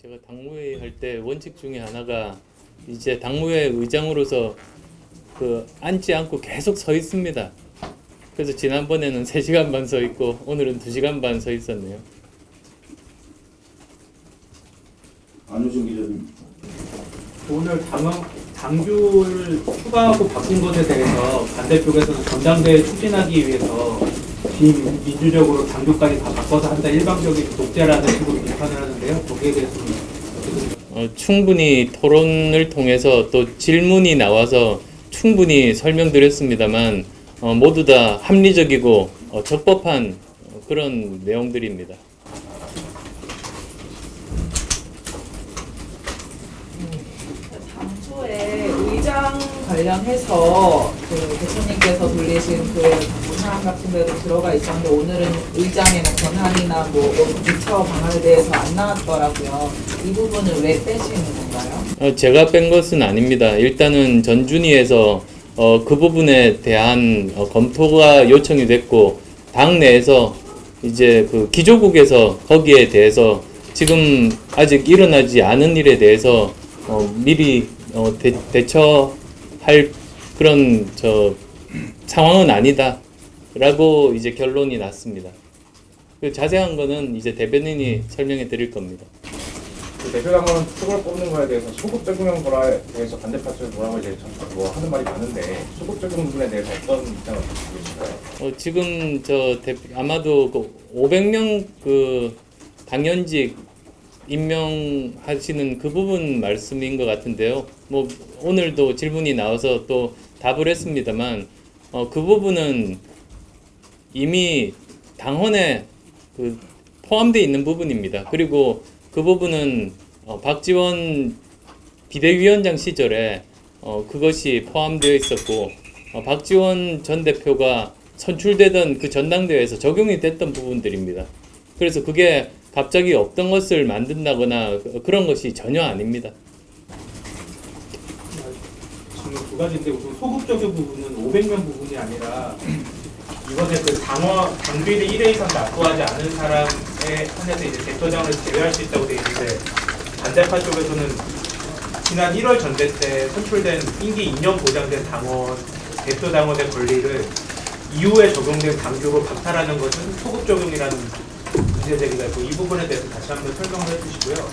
제가 당무회의 할 때 원칙 중에 하나가 이제 당무회 의장으로서 앉지 않고 계속 서 있습니다. 그래서 지난번에는 3시간 반 서 있고 오늘은 2시간 반 서 있었네요. 안효정 기자님. 오늘 당규를 추가하고 바뀐 것에 대해서 반대쪽에서는 전당대회 추진하기 위해서 비민주적으로 당규까지 다 바꿔서 한다, 일방적인 독재라는 식으로 비판을 하는데요. 거기에 대해서는 충분히 토론을 통해서 또 질문이 나와서 충분히 설명드렸습니다만 모두 다 합리적이고 적법한 그런 내용들입니다. 당초에 의장 관련해서 대표님께서 돌리신 당부 사항 같은 데도 들어가 있었는데 오늘은 의장의 권한이나 대처 방안에 대해서 안 나왔더라고요. 이 부분을 왜 빼시는 건가요? 제가 뺀 것은 아닙니다. 일단은 전준위에서 그 부분에 대한 검토가 요청이 됐고 당 내에서 이제 기조국에서 거기에 대해서 지금 아직 일어나지 않은 일에 대해서 미리 대처할 그런 상황은 아니다라고 이제 결론이 났습니다. 자세한 거는 이제 대변인이 설명해 드릴 겁니다. 대표당은 축을 뽑는 거에 대해서 소급 적용 거에 대해서 반대파 쪽에 뭐라고 이제 하는 말이 많은데 소급 적용 부분에 대해서 어떤 입장을 갖고 계신가요? 지금 아마도 500명 당연직 임명하시는 그 부분 말씀인 것 같은데요. 오늘도 질문이 나와서 또 답을 했습니다만 그 부분은 이미 당헌에 포함되어 있는 부분입니다. 그리고 그 부분은 박지원 비대위원장 시절에 그것이 포함되어 있었고 박지원 전 대표가 선출되던 그 전당대회에서 적용이 됐던 부분들입니다. 그래서 그게 갑자기 없던 것을 만든다거나 그런 것이 전혀 아닙니다. 지금 두 가지인데 우선 소급 적용 부분은 500명 부분이 아니라 이번에 당비를 1회 이상 납부하지 않은 사람에 한해서 이제 대표장을 제외할 수 있다고 되어 있는데 반대파 쪽에서는 지난 1월 전대 때 선출된 임기 2년 보장된 당원, 대표 당원의 권리를 이후에 적용된 당규로 박탈하는 것은 소급 적용이라는 문제 제기가 있고 이 부분에 대해서 다시 한번 설명을 해주시고요.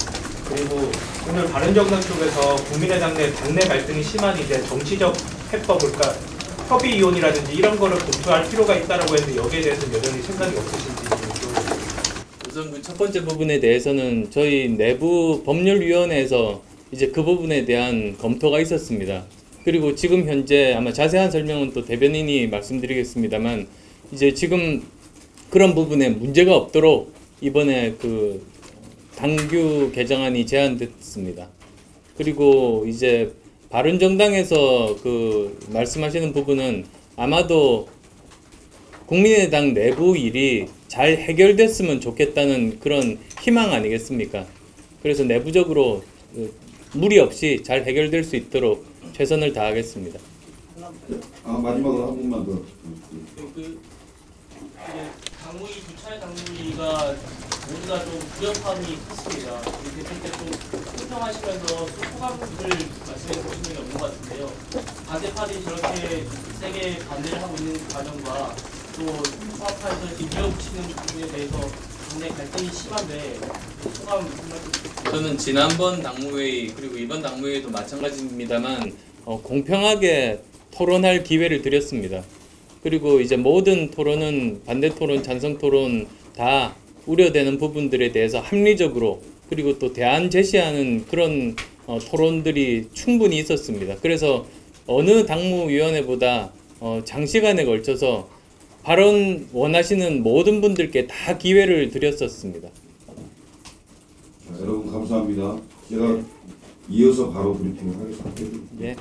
그리고 오늘 바른정당 쪽에서 국민의당 내 당내 갈등이 심한 이제 정치적 해법, 그러니까 협의위원이라든지 이런 거를 검토할 필요가 있다라고 했는데 여기에 대해서는 여전히 생각이 없으신지 우선 첫 번째 부분에 대해서는 저희 내부 법률위원회에서 이제 그 부분에 대한 검토가 있었습니다. 그리고 지금 현재 아마 자세한 설명은 또 대변인이 말씀드리겠습니다만 이제 지금 그런 부분에 문제가 없도록 이번에 당규 개정안이 제안됐습니다. 그리고 이제 바른정당에서 말씀하시는 부분은 아마도 국민의당 내부 일이 잘 해결됐으면 좋겠다는 그런 희망 아니겠습니까? 그래서 내부적으로 무리 없이 잘 해결될 수 있도록 최선을 다하겠습니다. 마지막으로 한 분만 더. 당무위 두 차례 당무위가 모두 다 좀 불협화음이 컸습니다. 대표님께 좀 설명하시면서 소감을 말씀해 보신 적이 없는 것 같은데요. 반대파들이 저렇게 세게 반대를 하고 있는 과정과 또 화합파에서 밀어붙이는 부분에 대해서 굉장히 갈등이 심한데 소감 무슨 말씀? 저는 지난번 당무회의 그리고 이번 당무회의도 마찬가지입니다만 공평하게 토론할 기회를 드렸습니다. 그리고 이제 모든 토론은 반대 토론, 찬성 토론 다 우려되는 부분들에 대해서 합리적으로 그리고 또 대안 제시하는 그런 토론들이 충분히 있었습니다. 그래서 어느 당무위원회보다 장시간에 걸쳐서 발언 원하시는 모든 분들께 다 기회를 드렸었습니다. 여러분 감사합니다. 제가 이어서 바로 브리핑을 하겠습니다. 네.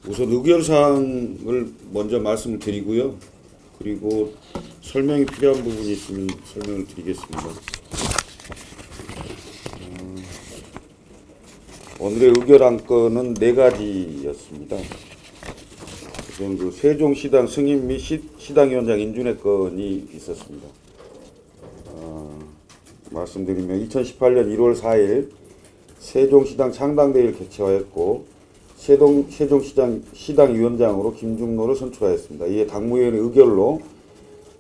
우선 의견사항을 먼저 말씀을 드리고요. 그리고 설명이 필요한 부분이 있으면 설명을 드리겠습니다. 오늘의 의결 안건은 4가지였습니다. 우선 그 세종시당 승인 및 시당위원장 인준의 건이 있었습니다. 말씀드리면 2018년 1월 4일 세종시당 창당대회를 개최하였고 세종시당위원장으로 김중노를 선출하였습니다. 이에 당무위원회 의결로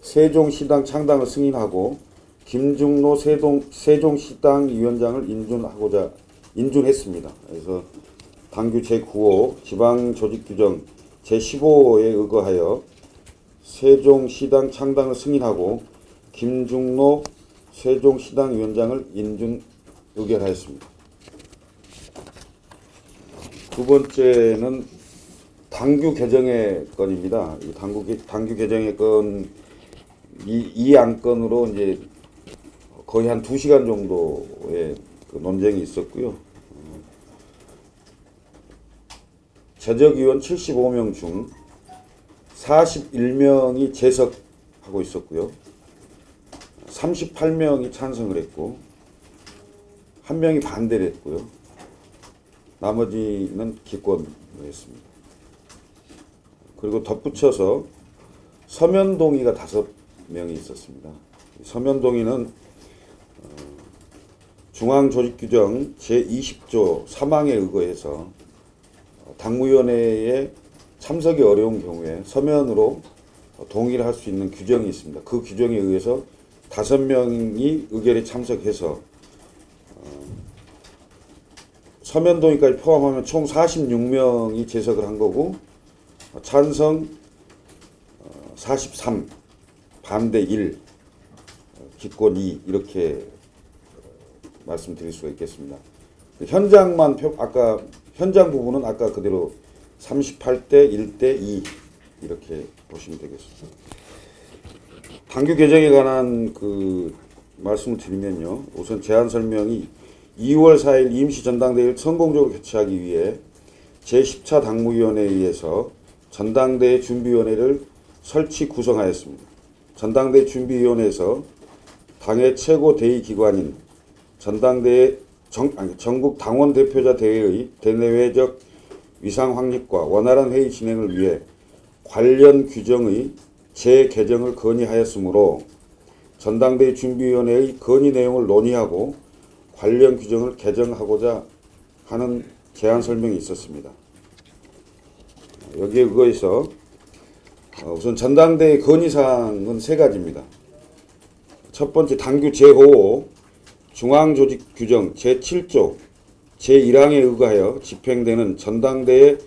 세종시당 창당을 승인하고 김중노 세종시당위원장을 인준했습니다. 그래서 당규 제9호 지방조직규정 제15호에 의거하여 세종시당 창당을 승인하고 김중노 세종시당위원장을 의결하였습니다. 두 번째는 당규 개정의 건입니다. 이 당규 개정의 건 이 안건으로 이제 거의 한 2시간 정도의 그 논쟁이 있었고요. 재적위원 75명 중 41명이 재석하고 있었고요. 38명이 찬성을 했고 1명이 반대를 했고요. 나머지는 기권을 했습니다. 그리고 덧붙여서 서면동의가 5명이 있었습니다. 서면동의는 중앙조직규정 제20조 3항에 의거해서 당무위원회에 참석이 어려운 경우에 서면으로 동의를 할 수 있는 규정이 있습니다. 그 규정에 의해서 5명이 의결에 참석해서 서면 동의까지 포함하면 총 46명이 재석을 한 거고 찬성 43, 반대 1, 기권 2 이렇게 말씀드릴 수가 있겠습니다. 현장 부분은 아까 그대로 38대 1대 2 이렇게 보시면 되겠습니다. 당규 개정에 관한 그 말씀을 드리면요. 우선 제안 설명이 2월 4일 임시 전당대회를 성공적으로 개최하기 위해 제10차 당무위원회에 의해서 전당대회 준비위원회를 설치 구성하였습니다. 전당대회 준비위원회에서 당의 최고 대의기관인 전당대회 전국 당원 대표자 대회의 대내외적 위상 확립과 원활한 회의 진행을 위해 관련 규정의 재개정을 건의하였으므로 전당대회 준비위원회의 건의 내용을 논의하고 관련 규정을 개정하고자 하는 제안 설명이 있었습니다. 여기에 의거해서 우선 전당대회 건의사항은 3가지입니다. 첫 번째 당규 제5호 중앙조직규정 제7조 제1항에 의거하여 집행되는 전당대회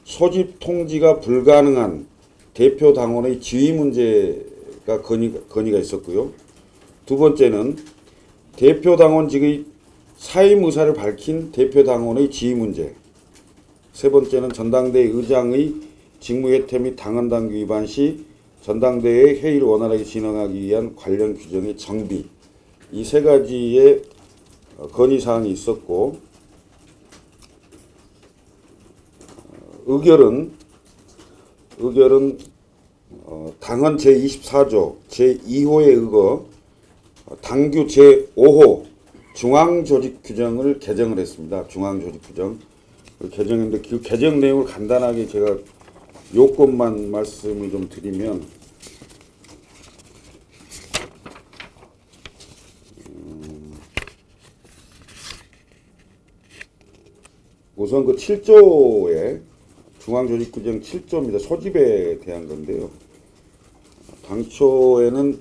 소집 통지가 불가능한 대표 당원의 지위 문제가 건의가 있었고요. 두 번째는 대표 당원직의 사임 의사를 밝힌 대표 당원의 지위 문제. 세 번째는 전당대회 의장의 직무혜택 및 당헌당규 위반 시 전당대회 회의를 원활하게 진행하기 위한 관련 규정의 정비. 이 3가지의 건의사항이 있었고 의결은 당헌 제24조 제2호에 의거 당규 제5호 중앙조직규정을 개정을 했습니다. 중앙조직규정 개정했는데 그 개정 내용을 간단하게 제가 요건만 말씀을 좀 드리면 우선 그 7조에 중앙조직규정 7조입니다. 소집에 대한 건데요. 당초에는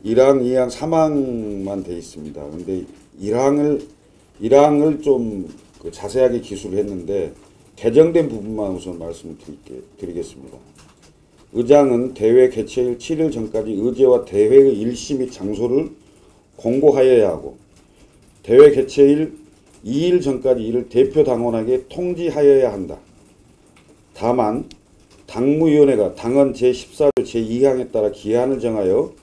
1항, 2항, 3항만 돼 있습니다. 근데 1항을 좀 그 자세하게 기술을 했는데 개정된 부분만 우선 말씀을 드리겠습니다. 의장은 대회 개최일 7일 전까지 의제와 대회의 일시 및 장소를 공고하여야 하고 대회 개최일 2일 전까지 이를 대표 당원에게 통지하여야 한다. 다만 당무위원회가 당헌 제14조 제2항에 따라 기한을 정하여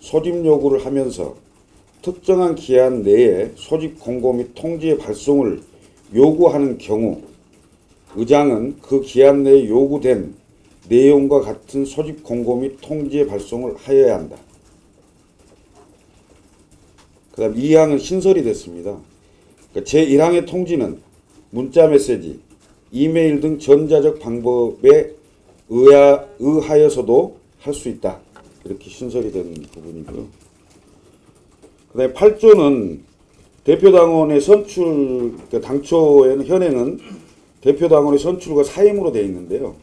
소집 요구를 하면서 특정한 기한 내에 소집 공고 및 통지의 발송을 요구하는 경우 의장은 그 기한 내에 요구된 내용과 같은 소집 공고 및 통지의 발송을 하여야 한다. 그 다음 2항은 신설이 됐습니다. 그러니까 제1항의 통지는 문자 메시지, 이메일 등 전자적 방법에 의하여서도 할 수 있다. 이렇게 신설이 된 부분이고요. 그 다음에 8조는 대표당원의 선출, 그러니까 당초에는 현행은 대표당원의 선출과 사임으로 되어 있는데요.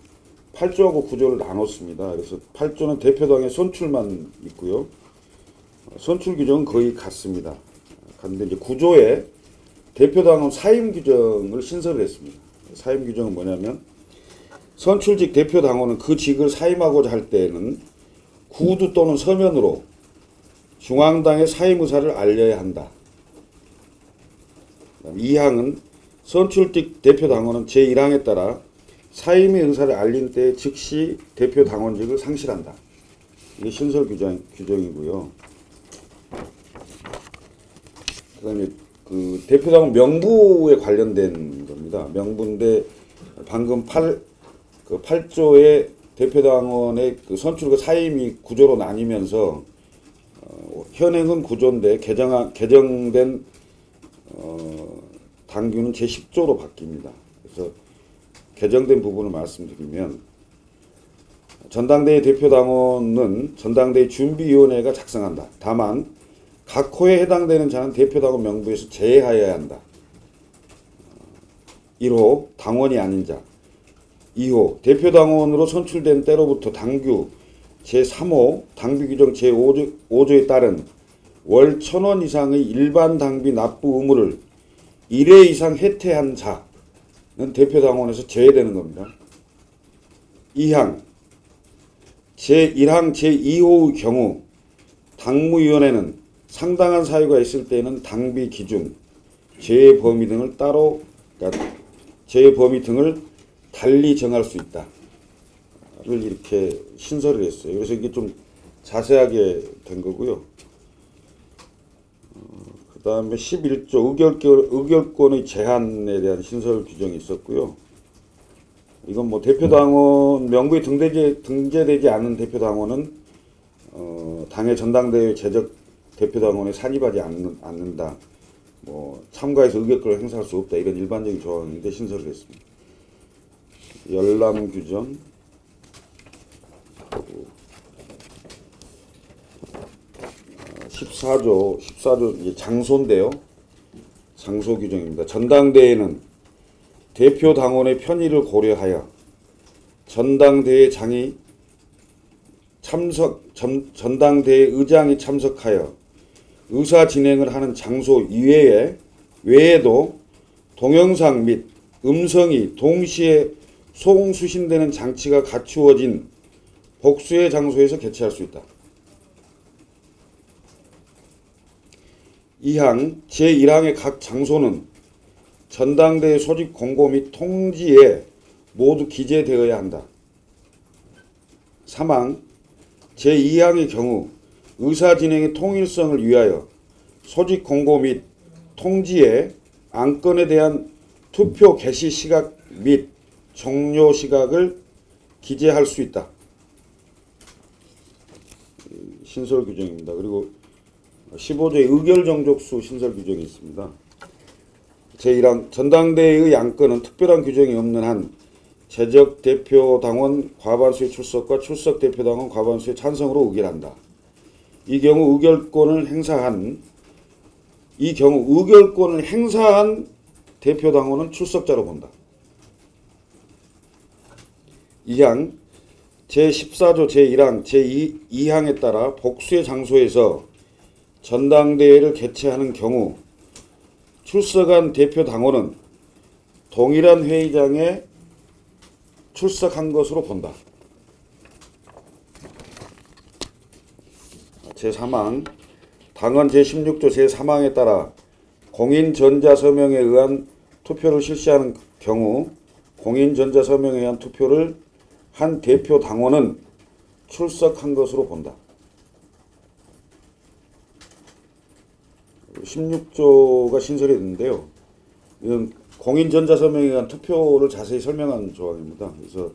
8조하고 9조를 나눴습니다. 그래서 8조는 대표당의 선출만 있고요. 선출 규정은 거의 같습니다. 그런데 이제 9조에 대표당원 사임 규정을 신설을 했습니다. 사임 규정은 뭐냐면 선출직 대표당원은 그 직을 사임하고자 할 때에는 구두 또는 서면으로 중앙당의 사임 의사를 알려야 한다. 2항은 선출직 대표당원은 제1항에 따라 사임의 의사를 알린 때 즉시 대표당원직을 상실한다. 이게 신설 규정이고요. 그 다음에 그 대표당원 명부에 관련된 겁니다. 명부인데 방금 8조의 대표당원의 그 선출과 사임이 구조로 나뉘면서 현행은 구조인데 개정된 당규는 제10조로 바뀝니다. 그래서 개정된 부분을 말씀드리면 전당대회 대표당원은 전당대회 준비위원회가 작성한다. 다만 각 호에 해당되는 자는 대표당원 명부에서 제외하여야 한다. 1호 당원이 아닌 자. 2호 대표당원으로 선출된 때로부터 당규 제3호 당비규정 제5조에 따른 월 1,000원 이상의 일반 당비 납부 의무를 1회 이상 해태한 자는 대표당원에서 제외되는 겁니다. 2항 제1항 제2호의 경우 당무위원회는 상당한 사유가 있을 때는 당비 기준, 제외 범위 등을 제외 범위 등을 달리 정할 수 있다를 이렇게 신설을 했어요. 그래서 이게 좀 자세하게 된 거고요. 그 다음에 11조 의결권의 제한에 대한 신설 규정이 있었고요. 이건 뭐 대표당원 명부에 등재되지 않은 대표당원은 당의 전당대회 제적 대표당원에 산입하지 않는다. 뭐 참가해서 의결권을 행사할 수 없다. 이런 일반적인 조항인데 신설을 했습니다. 열람 규정 14조 이제 장소인데요. 장소 규정입니다. 전당대회는 대표 당원의 편의를 고려하여 전당대회 장이 전당대회 의장이 참석하여 의사 진행을 하는 장소 외에도 동영상 및 음성이 동시에 송수신되는 장치가 갖추어진 복수의 장소에서 개최할 수 있다. 2항 제1항의 각 장소는 전당대회 소집 공고 및 통지에 모두 기재되어야 한다. 3항 제2항의 경우 의사 진행의 통일성을 위하여 소집 공고 및 통지에 안건에 대한 투표 개시 시각 및 종료 시각을 기재할 수 있다. 신설 규정입니다. 그리고 15조의 의결 정족수 신설 규정이 있습니다. 제1항 전당대회의 안건은 특별한 규정이 없는 한 제적 대표당원 과반수의 출석과 출석 대표당원 과반수의 찬성으로 의결한다. 이 경우 의결권을 행사한 대표당원은 출석자로 본다. 2항 제14조 제1항 제2항에 따라 복수의 장소에서 전당대회를 개최하는 경우 출석한 대표당원은 동일한 회의장에 출석한 것으로 본다. 제3항 당헌 제16조 제3항에 따라 공인전자서명에 의한 투표를 실시하는 경우 공인전자서명에 의한 투표를 한 대표 당원은 출석한 것으로 본다. 16조가 신설이 됐는데요. 이건 공인전자서명에 의한 투표를 자세히 설명한 조항입니다. 그래서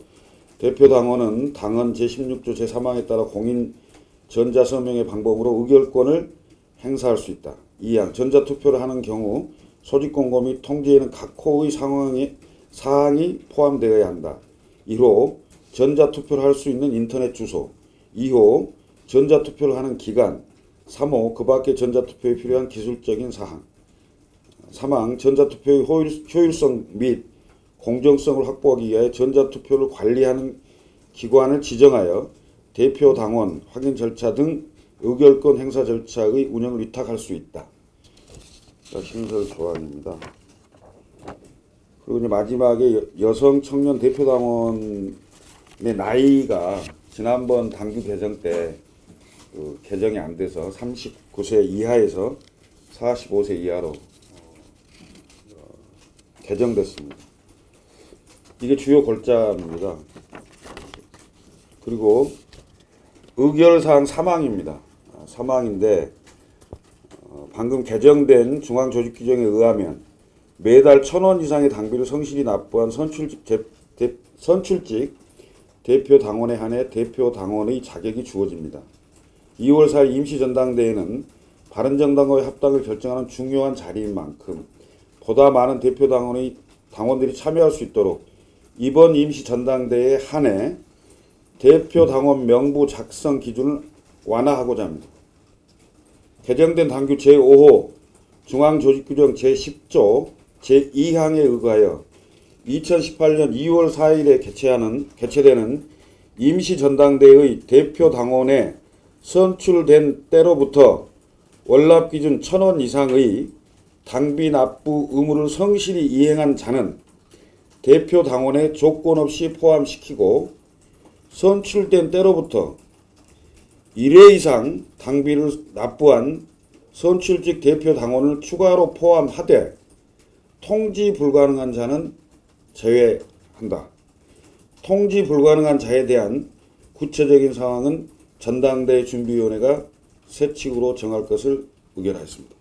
대표 당원은 당헌 제16조 제3항에 따라 공인전자서명의 방법으로 의결권을 행사할 수 있다. 2항 전자투표를 하는 경우 소집공고 및 통지에는 각 호의 사항이 포함되어야 한다. 1호 전자투표를 할 수 있는 인터넷 주소. 2호 전자투표를 하는 기간. 3호 그 밖에 전자투표에 필요한 기술적인 사항. 3항 전자투표의 효율성 및 공정성을 확보하기 위해 전자투표를 관리하는 기관을 지정하여 대표 당원 확인 절차 등 의결권 행사 절차의 운영을 위탁할 수 있다. 신설 조항입니다. 그리고 이제 마지막에 여성 청년 대표 당원의 나이가 지난번 당규 개정 때 개정이 안 돼서 39세 이하에서 45세 이하로 개정됐습니다. 이게 주요 골자입니다. 그리고 의결사항 3항입니다. 3항인데 방금 개정된 중앙조직규정에 의하면 매달 1,000원 이상의 당비를 성실히 납부한 선출직 대표 당원에 한해 대표 당원의 자격이 주어집니다. 2월 4일 임시전당대회는 바른정당과의 합당을 결정하는 중요한 자리인 만큼 보다 많은 대표 당원들이 참여할 수 있도록 이번 임시전당대회에 한해 대표 당원 명부 작성 기준을 완화하고자 합니다. 개정된 당규 제5호 중앙조직규정 제10조 제2항에 의거하여 2018년 2월 4일에 개최되는 임시전당대회의 대표 당원에 선출된 때로부터 월납기준 1,000원 이상의 당비 납부 의무를 성실히 이행한 자는 대표 당원에 조건 없이 포함시키고 선출된 때로부터 1회 이상 당비를 납부한 선출직 대표 당원을 추가로 포함하되 통지 불가능한 자는 제외한다. 통지 불가능한 자에 대한 구체적인 상황은 전당대회 준비위원회가 세칙으로 정할 것을 의결하였습니다.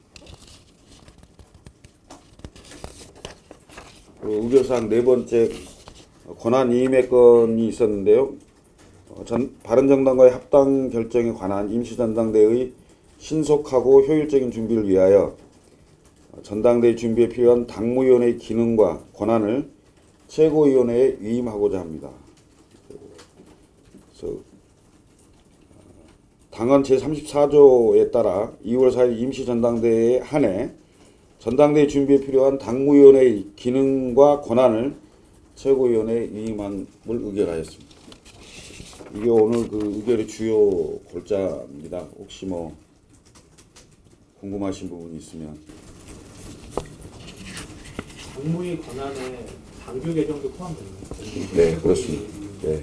의결사항 네 번째 권한이임의 건이 있었는데요. 바른정당과의 합당 결정에 관한 임시전당대회의 신속하고 효율적인 준비를 위하여 전당대회 준비에 필요한 당무위원회의 기능과 권한을 최고위원회에 위임하고자 합니다. 그래서 당헌 제34조에 따라 2월 4일 임시전당대회에 한해 전당대회 준비에 필요한 당무위원회의 기능과 권한을 최고위원회에 위임함을 의결하였습니다. 이게 오늘 그 의결의 주요 골자입니다. 혹시 뭐 궁금하신 부분이 있으면. 당무위 권한에 당규 개정도 포함되나요? 네, 그렇습니다. 네.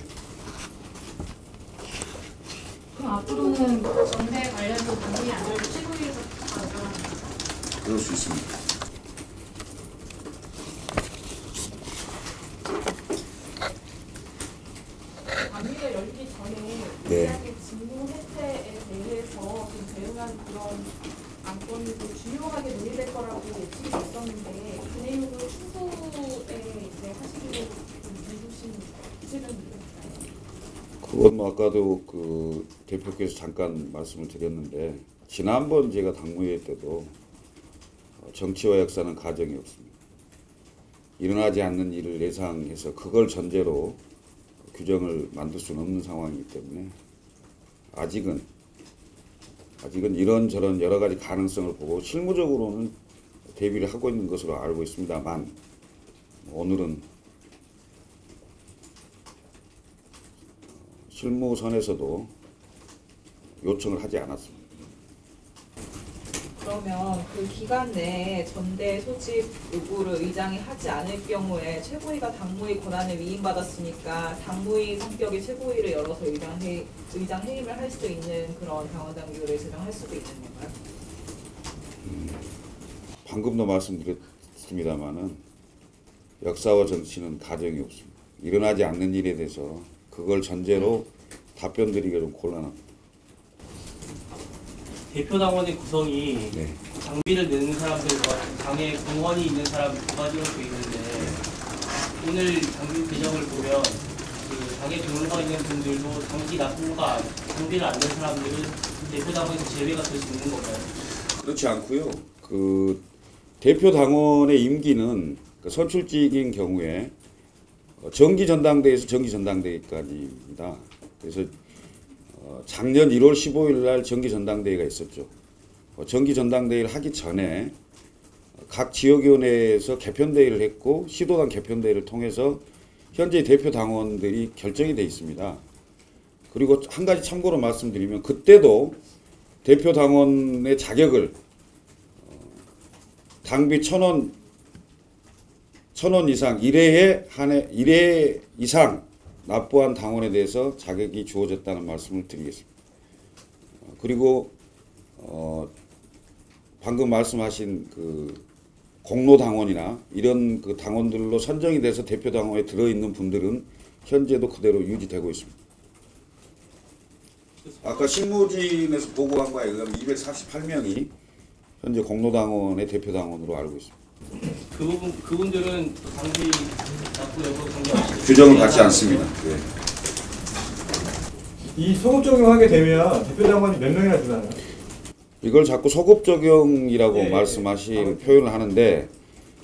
그럼 앞으로는 전대 관련된 당규이 아니라 최고위에서 결정합니다. 그럴 수 있습니다. 당규가 열리기 전에 네. 의장의 직무 해체에 대해서 좀 대응한 그런 안건이 중요하게 논의될 거라고 예측이 됐었는데 그 내용을 추후에 이제 하시기로 해주신 구체적인 이유일까요? 그건 뭐 아까도 그 대표께서 잠깐 말씀을 드렸는데 지난번 제가 당무회 때도 정치와 역사는 가정이 없습니다. 일어나지 않는 일을 예상해서 그걸 전제로 규정을 만들 수는 없는 상황이기 때문에 아직은 이런저런 여러 가지 가능성을 보고 실무적으로는 대비를 하고 있는 것으로 알고 있습니다만 오늘은 실무선에서도 요청을 하지 않았습니다. 그러면 그 기간 내에 전대 소집 요구를 의장이 하지 않을 경우에 최고위가 당무위 권한을 위임받았으니까 당무위 성격의 최고위를 열어서 의장 해임을 할 수 있는 그런 당원당규를 제정할 수도 있는 건가요? 방금도 말씀드렸습니다마는 역사와 정치는 가정이 없습니다. 일어나지 않는 일에 대해서 그걸 전제로 답변드리기가 좀 곤란합니다. 대표 당원의 구성이 네. 당비를 내는 사람들과 당의 공헌이 있는 사람 두 가지로 되어 있는데 오늘 당비 개정을 보면 그 당의 공헌가 있는 분들도 당비를 안 낸 사람들은 대표 당원에서 제외가 될 수 있는 건가요? 그렇지 않고요. 그 대표 당원의 임기는 선출직인 경우에 정기 전당대회에서 정기 전당대회까지입니다. 그래서 작년 1월 15일 날 정기 전당대회가 있었죠. 정기 전당대회를 하기 전에 각 지역위원회에서 개편대회를 했고 시도당 개편대회를 통해서 현재 대표 당원들이 결정이 돼 있습니다. 그리고 한 가지 참고로 말씀드리면 그때도 대표 당원의 자격을 당비 1,000원 이상 1회 이상 납부한 당원에 대해서 자격이 주어졌다는 말씀을 드리겠습니다. 그리고 방금 말씀하신 그 공로당원이나 이런 그 당원들로 선정이 돼서 대표 당원에 들어있는 분들은 현재도 그대로 유지되고 있습니다. 아까 실무진에서 보고한 바에 의하면 248명이 현재 공로당원의 대표 당원으로 알고 있습니다. 그분들은 당비 납부 여부 공개하시는 규정을 받지 않습니다. 네. 이 소급 적용하게 되면 대표 당원이 몇 명이나 주나요? 이걸 자꾸 소급 적용이라고 예, 말씀하시는 표현을 하는데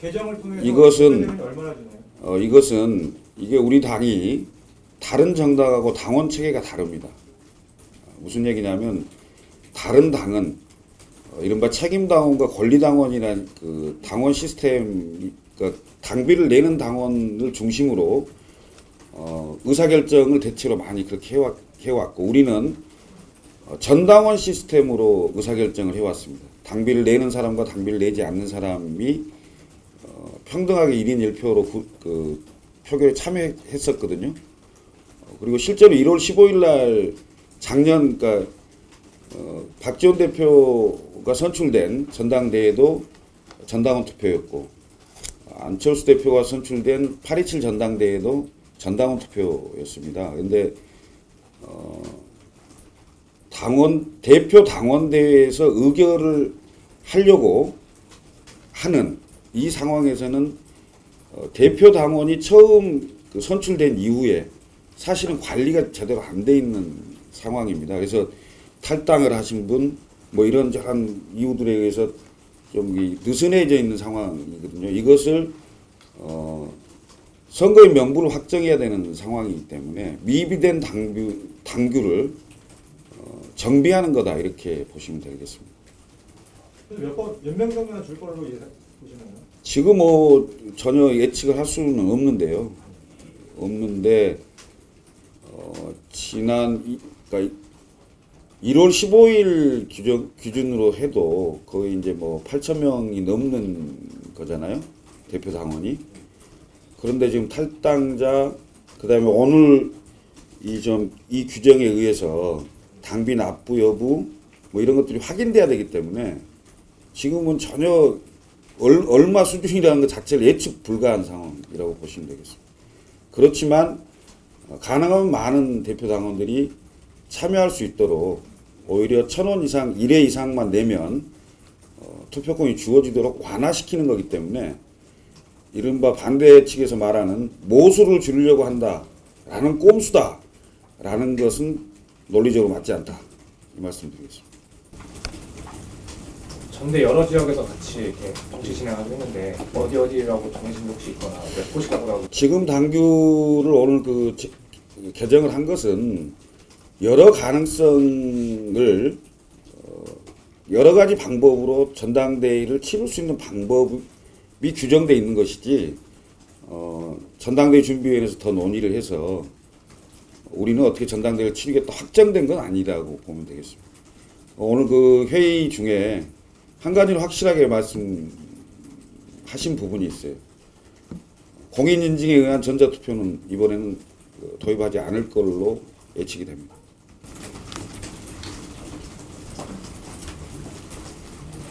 개정을 통해서 이것은 얼마나 주나요? 이것은 이게 우리 당이 다른 정당하고 당원 체계가 다릅니다. 무슨 얘기냐면 다른 당은 이른바 책임당원과 권리당원이라는 그 당원 시스템, 그러니까 당비를 내는 당원을 중심으로 의사결정을 대체로 많이 그렇게 해왔고 우리는 전당원 시스템으로 의사결정을 해왔습니다. 당비를 내는 사람과 당비를 내지 않는 사람이 평등하게 1인 1표로 그 표결에 참여했었거든요. 그리고 실제로 1월 15일 날 작년 그러니까 박지원 대표가 선출된 전당대회도 전당원 투표였고 안철수 대표가 선출된 8.27 전당대회도 전당원 투표였습니다. 그런데 대표 당원대회에서 의결을 하려고 하는 이 상황에서는 대표 당원이 처음 그 선출된 이후에 사실은 관리가 제대로 안 돼 있는 상황입니다. 그래서 탈당을 하신 분, 뭐 이런저런 이유들에 의해서 좀 느슨해져 있는 상황이거든요. 이것을 선거의 명분을 확정해야 되는 상황이기 때문에 미비된 당규를 정비하는 거다 이렇게 보시면 되겠습니다. 몇 명 정도나 줄 걸로 보시나요? 지금 뭐 전혀 예측을 할 수는 없는데요. 없는데 그러니까 1월 15일 기준으로 해도 거의 이제 뭐 8,000명이 넘는 거잖아요. 대표 당원이. 그런데 지금 탈당자, 그 다음에 오늘 이 규정에 의해서 당비 납부 여부 뭐 이런 것들이 확인돼야 되기 때문에 지금은 전혀 얼마 수준이라는 것 자체를 예측 불가한 상황이라고 보시면 되겠습니다. 그렇지만 가능하면 많은 대표 당원들이 참여할 수 있도록 오히려 1,000원 이상 1회 이상만 내면 투표권이 주어지도록 완화시키는 거기 때문에 이른바 반대 측에서 말하는 모수를 줄이려고 한다라는 꼼수다라는 것은 논리적으로 맞지 않다 이 말씀드리겠습니다. 전대 여러 지역에서 같이 이렇게 정치 진행하고 있는데 어디라고 정해진 혹시 있거나 몇 곳이라고 지금 당규를 오늘 그 개정을 한 것은 여러 가능성을 여러 가지 방법으로 전당대회를 치를 수 있는 방법이 규정되어 있는 것이지 전당대회 준비위원회에서 더 논의를 해서 우리는 어떻게 전당대회를 치르겠다 확정된 건 아니라고 보면 되겠습니다. 오늘 그 회의 중에 한 가지는 확실하게 말씀하신 부분이 있어요. 공인인증에 의한 전자투표는 이번에는 도입하지 않을 걸로 예측이 됩니다.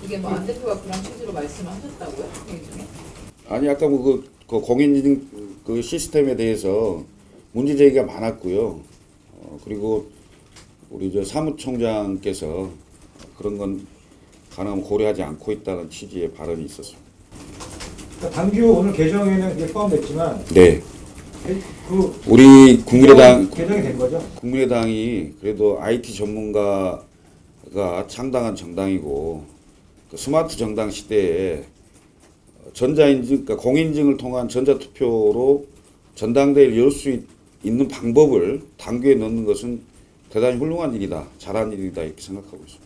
이게 뭐 안 대표가 그런 취지로 말씀하셨다고요? 회의 중에? 아니 아까 뭐 그 공인인증 그 시스템에 대해서 문제 제기가 많았고요. 그리고 우리 사무총장께서 그런 건 가능하면 고려하지 않고 있다는 취지의 발언이 있었습니다. 그러니까 당규 오늘 개정에는 이게 포함됐지만 네. 그 우리 국민의당 개정이 된 거죠? 국민의당이 그래도 IT 전문가가 창당한 정당이고 그 스마트 정당 시대에 전자인증, 그러니까 공인증을 통한 전자투표로 전당대회를 열 수 있는 방법을 당규에 넣는 것은 대단히 훌륭한 일이다, 잘한 일이다 이렇게 생각하고 있습니다.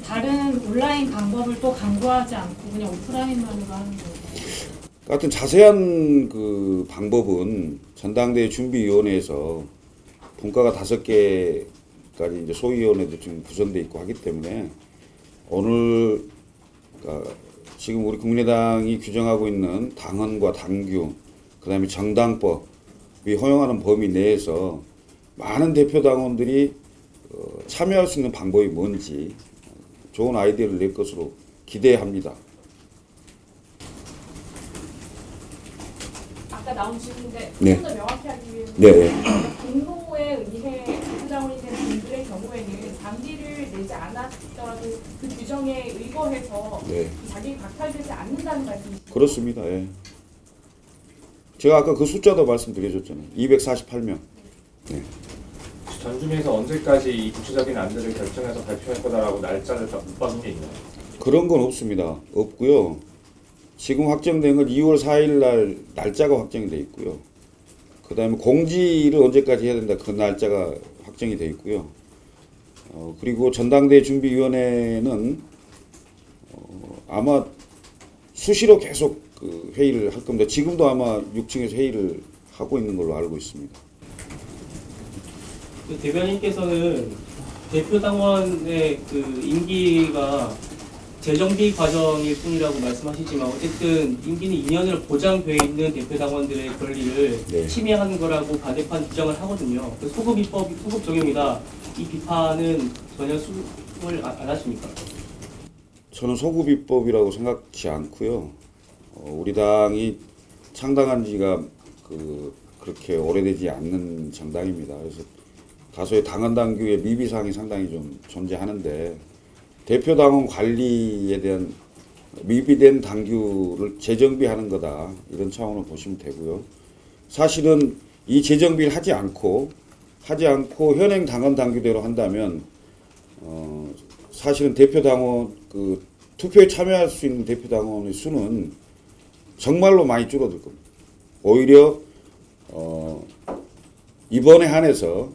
다른 온라인 방법을 또 강구하지 않고 그냥 오프라인만으로 하는 거예요. 같은 자세한 그 방법은 전당대회 준비위원회에서 분과가 5개까지 이제 소위원회도 지금 구성돼 있고 하기 때문에 오늘 그러니까 지금 우리 국민의당이 규정하고 있는 당헌과 당규, 그다음에 정당법이 허용하는 범위 내에서 많은 대표 당원들이 참여할 수 있는 방법이 뭔지 좋은 아이디어를 낼 것으로 기대합니다. 아까 나온 질문인데 네. 좀 더 명확히 하기 위해서 네. 공로에 의해 대표자원이 된 분들의 경우에는 당비를 내지 않았더라도 그 규정에 의거해서 네. 자격이 박탈되지 않는다는 말씀이시죠? 그렇습니다. 예. 제가 아까 그 숫자도 말씀드려줬잖아요. 248명. 네. 전주민에서 언제까지 이 구체적인 안들을 결정해서 발표할 거다라고 날짜를 다 못 박은 게 있나요? 그런 건 없습니다. 없고요. 지금 확정된 건 2월 4일 날 날짜가 확정이 돼 있고요. 그 다음에 공지를 언제까지 해야 된다 그 날짜가 확정이 돼 있고요. 그리고 전당대회 준비위원회는 아마 수시로 계속 그 회의를 할 겁니다. 지금도 아마 6층에서 회의를 하고 있는 걸로 알고 있습니다. 그 대변인께서는 대표 당원의 그 임기가 재정비 과정일 뿐이라고 말씀하시지만 어쨌든 임기는 2년으로 보장돼 있는 대표 당원들의 권리를 네. 침해하는 거라고 반대판 주장을 하거든요. 그 소급 입법이 소급 적용이다. 이 비판은 전혀 수긍을 안 하십니까? 저는 소급입법이라고 생각지 않고요. 우리 당이 창당한 지가 그렇게 오래되지 않는 정당입니다. 그래서 다소의 당헌 당규의 미비사항이 상당히 좀 존재하는데 대표 당원 관리에 대한 미비된 당규를 재정비하는 거다 이런 차원으로 보시면 되고요. 사실은 이 재정비를 하지 않고 현행 당헌 당규대로 한다면 사실은 대표 당원 그 투표에 참여할 수 있는 대표 당원의 수는 정말로 많이 줄어들 겁니다. 오히려 이번에 한해서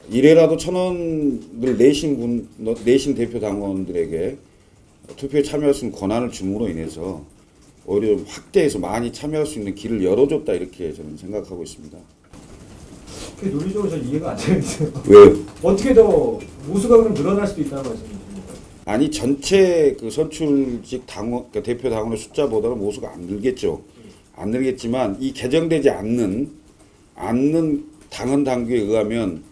이래라도 1,000원을 내신 대표 당원들에게 투표에 참여할 수 있는 권한을 줌으로 인해서 오히려 확대해서 많이 참여할 수 있는 길을 열어줬다 이렇게 저는 생각하고 있습니다. 그게 논리적으로 잘 이해가 안 되는데요. 왜요? 어떻게 더 모수가 그럼 늘어날 수도 있다는 말씀이십니까? 아니 전체 그 선출직 당원 그러니까 대표 당원의 숫자보다는 모수가 안 늘겠죠. 안 늘겠지만 이 개정되지 않는 당헌 당규에 의하면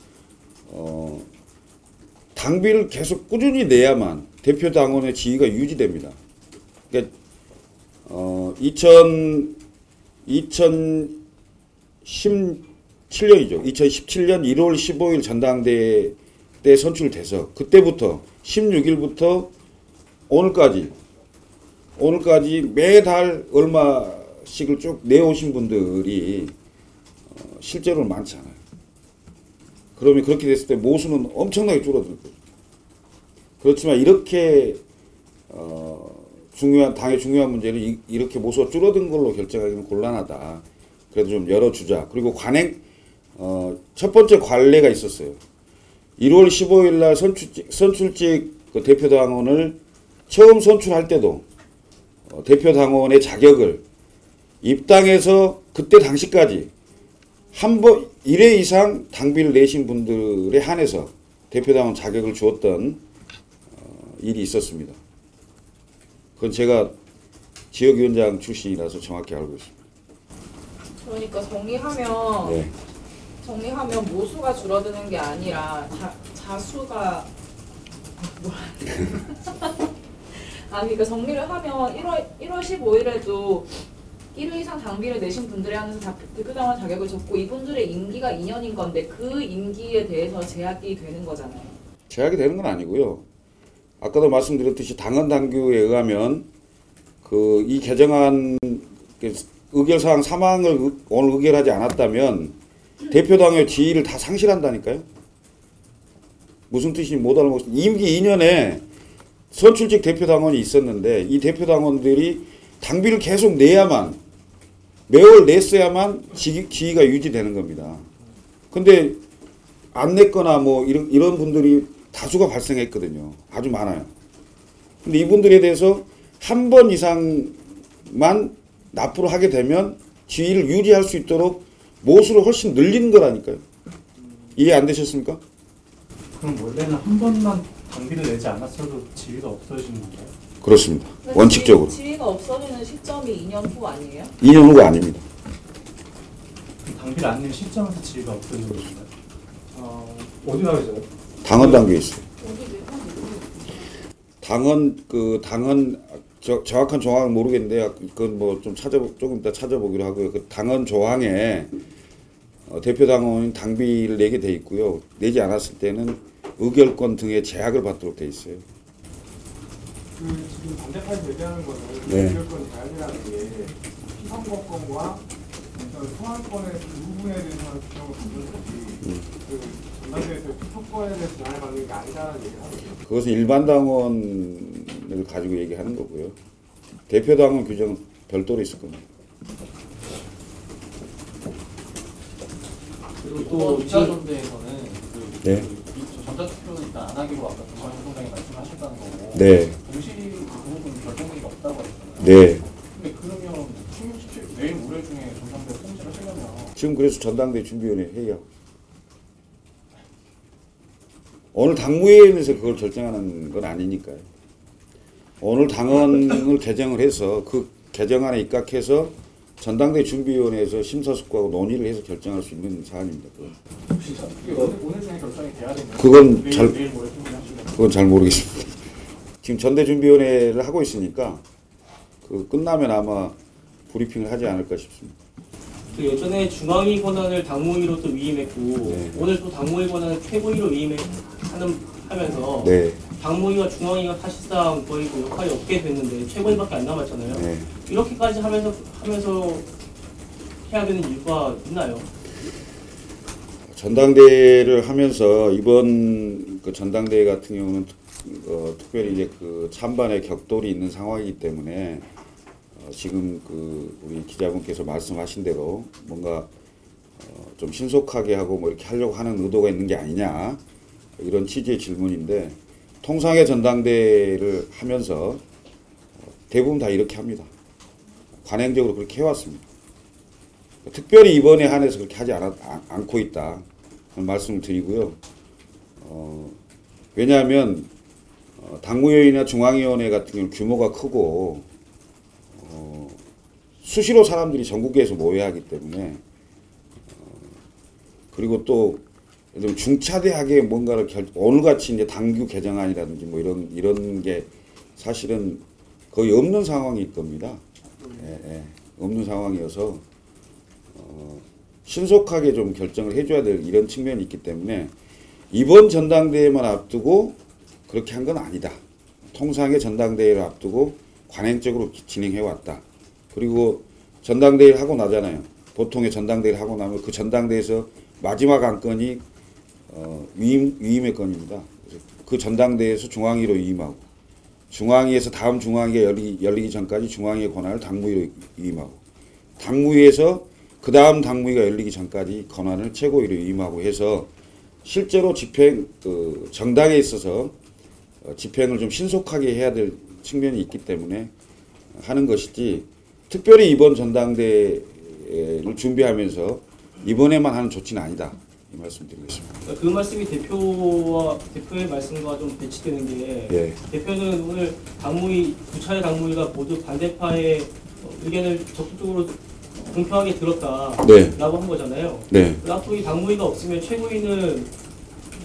당비를 계속 꾸준히 내야만 대표 당원의 지위가 유지됩니다. 그러니까 2017년이죠. 2017년 1월 15일 전당대회 때 선출돼서 그때부터 16일부터 오늘까지 매달 얼마씩을 쭉 내오신 분들이 실제로는 많지 않아요. 그러면 그렇게 됐을 때 모수는 엄청나게 줄어들 거예요. 그렇지만 이렇게 당의 중요한 문제를 이렇게 모수가 줄어든 걸로 결정하기는 곤란하다. 그래도 좀 열어주자. 그리고 첫 번째 관례가 있었어요. 1월 15일 날 선출직 그 대표 당원을 처음 선출할 때도 대표 당원의 자격을 입당해서 그때 당시까지 한 번 1회 이상 당비를 내신 분들에 한해서 대표당원 자격을 주었던 일이 있었습니다. 그건 제가 지역위원장 출신이라서 정확히 알고 있습니다. 그러니까 정리하면 모수가 줄어드는 게 아니라 자수가 아니 그러니까 정리를 하면 1월 15일에도 1회 이상 당비를 내신 분들에 한해서 대표당원 자격을 줬고 이분들의 임기가 2년인 건데 그 임기에 대해서 제약이 되는 거잖아요. 제약이 되는 건 아니고요. 아까도 말씀드렸듯이 당헌 당규에 의하면 이 개정안 의결사항 3항을 오늘 의결하지 않았다면 대표당의 지위를 다 상실한다니까요. 무슨 뜻인지 못 알아먹었어요. 임기 2년에 선출직 대표 당원이 있었는데 이 대표 당원들이 당비를 계속 내야만 매월 냈어야만 지위가 유지되는 겁니다. 근데 안 냈거나 뭐 이런 분들이 다수가 발생했거든요. 아주 많아요. 근데 이분들에 대해서 한 번 이상만 납부를 하게 되면 지위를 유지할 수 있도록 모수를 훨씬 늘리는 거라니까요. 이해 안 되셨습니까? 그럼 원래는 한 번만 당비를 내지 않았어도 지위가 없어지는 건가요? 그렇습니다. 원칙적으로. 지위가 없어지는 시점이 2년 후 아니에요? 2년 후가 아닙니다. 당비를 안 낸 시점에서 지위가 없어지는 건가요? 어디 나와 있어요? 당헌 단계에 있어요. 어디 당헌 정확한 조항은 모르겠는데 그건 뭐 좀 조금 이따 찾아보기로 하고요. 그 당헌 조항에 대표 당원인 당비를 내게 돼 있고요. 내지 않았을 때는 의결권 등의 제약을 받도록 돼 있어요. 지금 반대파에서 얘기하는 거는 네. 의결권 제한이라는 게 피선거권과 소환권의 그 부분에 대해서는 규정을 받는 거지 그 전당대회에서 투표권에 대해서 제한을 받는 게 아니라는 얘기를 하거든요. 그것은 일반 당원을 가지고 얘기하는 거고요. 대표 당원 규정은 별도로 있을 겁니다. 그리고 또 2차 전대에서는 네. 전자투표는 일단 안 하기로 아까 정관영 총장이 말씀하셨다는 거고 네. 동시 그 부분 결정되기가 없다고 하셨잖아요. 네. 근데 그러면 16, 17 내일 모레 중에 전당대회 통지를 하려면 지금 그래서 전당대회 준비위원회 회의하고 오늘 당무회의에서 그걸 결정하는 건 아니니까요. 오늘 당헌을 개정을 해서 그 개정안에 입각해서 전당대회 준비위원회에서 심사숙고하고 논의를 해서 결정할 수 있는 사안입니다. 혹시 오늘 중에 결정이 돼야 되나요? 그건 내일 모레 통지하시면 그건 잘 모르겠습니다. 지금 전대준비위원회를 하고 있으니까 그 끝나면 아마 브리핑을 하지 않을까 싶습니다. 그 예전에 중앙위 권한을 당무위로 또 위임했고 네. 오늘 또 당무위 권한을 최고위로 하면서 네. 당무위와 중앙위가 사실상 거의 그 역할이 없게 됐는데 최고위밖에 안 남았잖아요. 네. 이렇게까지 하면서 해야 되는 이유가 있나요? 전당대회를 하면서 이번 그 전당대회 같은 경우는 특별히 이제 그 찬반의 격돌이 있는 상황이기 때문에 지금 그 우리 기자분께서 말씀하신 대로 뭔가 좀 신속하게 하고 뭐 이렇게 하려고 하는 의도가 있는 게 아니냐 이런 취지의 질문인데 통상의 전당대회를 하면서 대부분 다 이렇게 합니다. 관행적으로 그렇게 해왔습니다. 특별히 이번에 한해서 그렇게 하지 않고 있다 말씀을 드리고요. 왜냐하면 당무위원회나 중앙위원회 같은 경우는 규모가 크고 수시로 사람들이 전국에서 모여하기 때문에 그리고 또 중차대하게 뭔가를 오늘같이 이제 당규 개정안이라든지 뭐 이런 게 사실은 거의 없는 상황일 겁니다. 없는 상황이어서 신속하게 좀 결정을 해줘야 될 이런 측면이 있기 때문에 이번 전당대회만 앞두고 그렇게 한 건 아니다. 통상의 전당대회를 앞두고 관행적으로 진행해 왔다. 그리고 전당대회를 하고 나잖아요. 보통의 전당대회를 하고 나면 그 전당대회에서 마지막 안건이 위임의 건입니다. 그래서 그 전당대회에서 중앙위로 위임하고 중앙위에서 다음 중앙위가 열리기 전까지 중앙위의 권한을 당무위로 위임하고 당무위에서 그 다음 당무위가 열리기 전까지 권한을 최고위로 위임하고 해서 실제로 정당에 있어서 집행을 좀 신속하게 해야 될 측면이 있기 때문에 하는 것이지 특별히 이번 전당대회를 준비하면서 이번에만 하는 조치는 아니다. 이 말씀 드리겠습니다. 그 말씀이 대표의 말씀과 좀 배치되는 게 네. 대표는 오늘 두 차례 당무위가 모두 반대파의 의견을 적극적으로 공평하게 들었다라고 네. 한 거잖아요. 네. 앞으로 이 당무위가 없으면 최고위는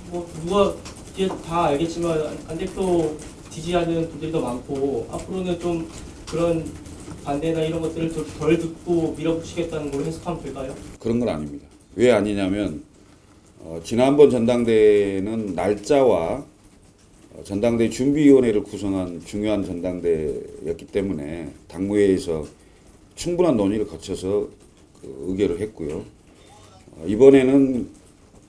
뭐 누가 이제 다 알겠지만 안 대표 지지하는 분들이 더 많고 앞으로는 좀 그런 반대나 이런 것들을 좀 덜 듣고 밀어붙이겠다는 걸로 해석하면 될까요? 그런 건 아닙니다. 왜 아니냐면 지난번 전당대회는 날짜와 전당대회 준비위원회를 구성한 중요한 전당대회였기 때문에 당무회에서 충분한 논의를 거쳐서 의결을 했고요. 이번에는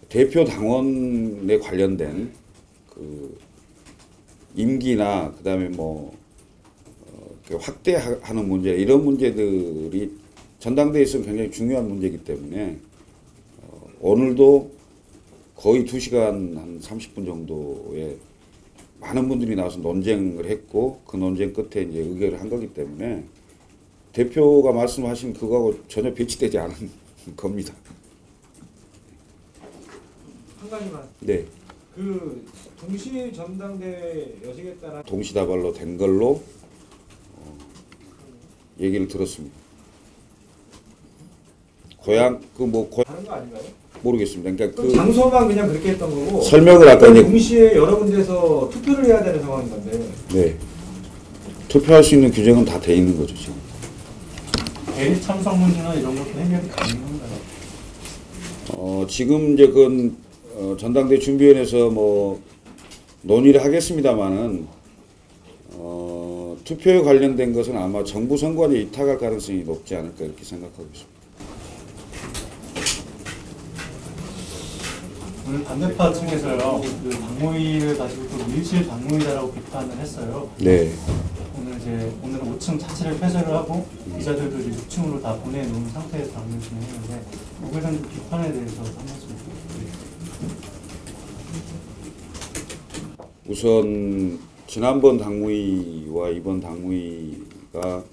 대표 당원에 관련된 임기나 그다음에 뭐 확대하는 문제 이런 문제들이 전당대회에서 굉장히 중요한 문제이기 때문에 오늘도 거의 2시간 한 30분 정도에 많은 분들이 나와서 논쟁을 했고 그 논쟁 끝에 이제 의결을 한 거기 때문에 대표가 말씀하신 그거하고 전혀 배치되지 않은 겁니다. 한 가지만. 네. 그 동시 전당대회 여직에 따라 동시다발로 된 걸로 얘기를 들었습니다. 고향 다른 거 아닌가요? 모르겠습니다. 그러니까 그 장소만 그냥 그렇게 했던 거고 설명을 아까 이제 동시에 여러 군데서 투표를 해야 되는 상황인 건데. 네. 투표할 수 있는 규정은 다 돼 있는 거죠, 지금. 대리 참석 문제나 이런 것도 해결이 가능한가요? 지금 이제 그 전당대 준비위원회에서 뭐 논의를 하겠습니다만은 투표에 관련된 것은 아마 정부 선관위에 위탁할 가능성이 높지 않을까 이렇게 생각하고 있습니다. 오늘 반대파 측에서요, 그 당무위를 가지고 또 밀실 당무위다라고 비판을 했어요. 네. 오늘은 5층 자체를 폐쇄를 하고 기자들도 이제 6층으로 다 보내놓은 상태에서 당무를 진행했는데 그거에 대한 비판에 대해서 한 말씀 부탁드립니다. 우선 지난번 당무위와 이번 당무위가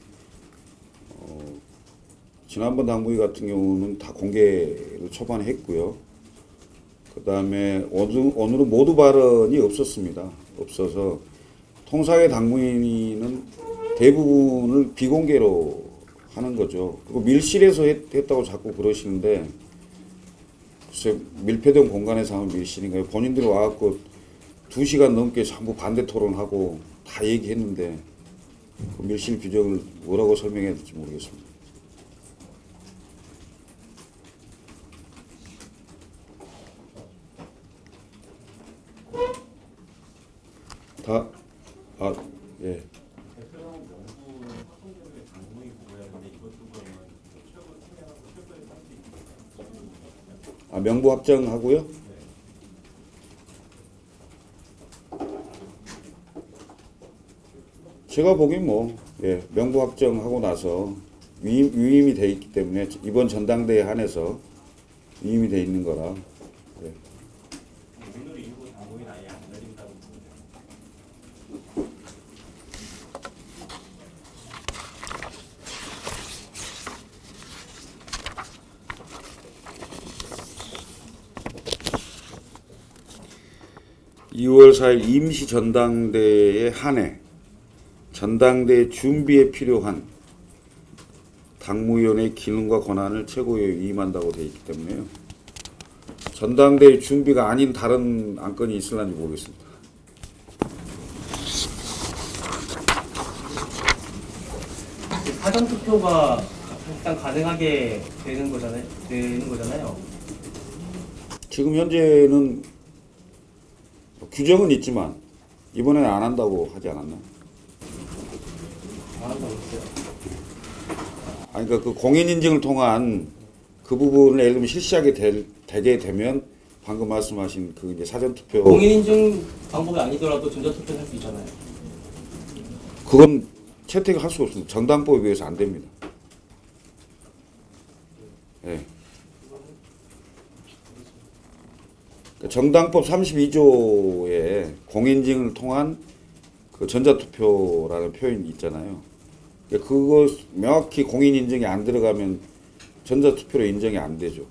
지난번 당무위 같은 경우는 다 공개를 초반에 했고요. 그 다음에 오늘은 모두 발언이 없었습니다. 없어서 통상의 당무위는 대부분을 비공개로 하는 거죠. 그리고 밀실에서 했다고 자꾸 그러시는데 글쎄 밀폐된 공간에서 하면 밀실인가요? 본인들이 와갖고 2시간 넘게 전부 반대 토론하고 다 얘기했는데 그 밀실 규정을 뭐라고 설명해야 될지 모르겠습니다. 예. 명부 확정하고요? 제가 보기엔 명부 확정하고 나서 위임이 돼 있기 때문에 이번 전당대회 한해서 위임이 돼 있는 거라. 예. 2월 4일 임시 전당대회에 한해 전당대회 준비에 필요한 당무위원회의 기능과 권한을 최고위에 위임한다고 되어 있기 때문에요. 전당대회 준비가 아닌 다른 안건이 있을는지 모르겠습니다. 사전 투표가 일단 가능하게 되는 거잖아요. 지금 현재는 규정은 있지만 이번에는 안 한다고 하지 않았나? 안 한다고 했어요. 아니 그러니까 그 공인 인증을 통한 그 부분을 예를 들면 실시하게 되게 되면 방금 말씀하신 그 이제 사전 투표 공인 인증 방법이 아니더라도 전자 투표 할 수 있잖아요. 그건 채택을 할 수가 없습니다. 정당법에 의해서 안 됩니다. 네. 정당법 32조에 공인인증을 통한 그 전자투표라는 표현이 있잖아요. 그거 명확히 공인인증이 안 들어가면 전자투표로 인정이 안 되죠.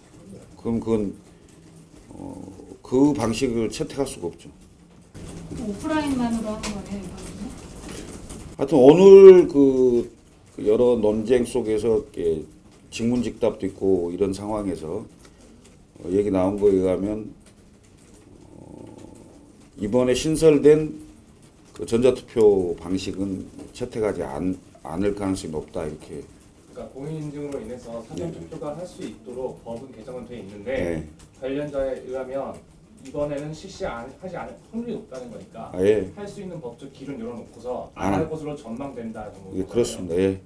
그럼 그건 그 방식을 채택할 수가 없죠. 오프라인만으로 하는 거네요, 이거는. 하여튼 오늘 그 여러 논쟁 속에서 직문직답도 있고 이런 상황에서 얘기 나온 거에 의하면 이번에 신설된 그 전자투표 방식은 채택하지 않을 가능성이 높다 이렇게. 그러니까 공인인증으로 인해서 사전 투표가 할 수 있도록 법은 개정은 돼 있는데 네. 관련자에 의하면 이번에는 하지 않을 확률이 높다는 거니까 예. 할 수 있는 법적 기준 열어놓고서 안 안 할 것으로 전망된다 정도. 예, 그렇습니다. 예.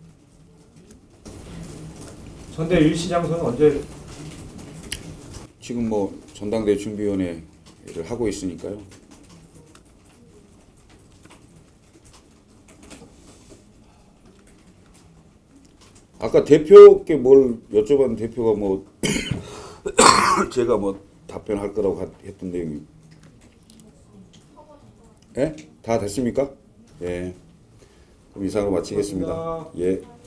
전대 일시 장소는 언제? 지금 뭐 전당대회 준비위원회를 하고 있으니까요. 아까 대표께 뭘 여쭤봤는데 대표가 뭐 제가 뭐 답변할 거라고 했던 내용이. 예? 다 됐습니까? 예. 그럼 이상으로 마치겠습니다. 고맙습니다. 예.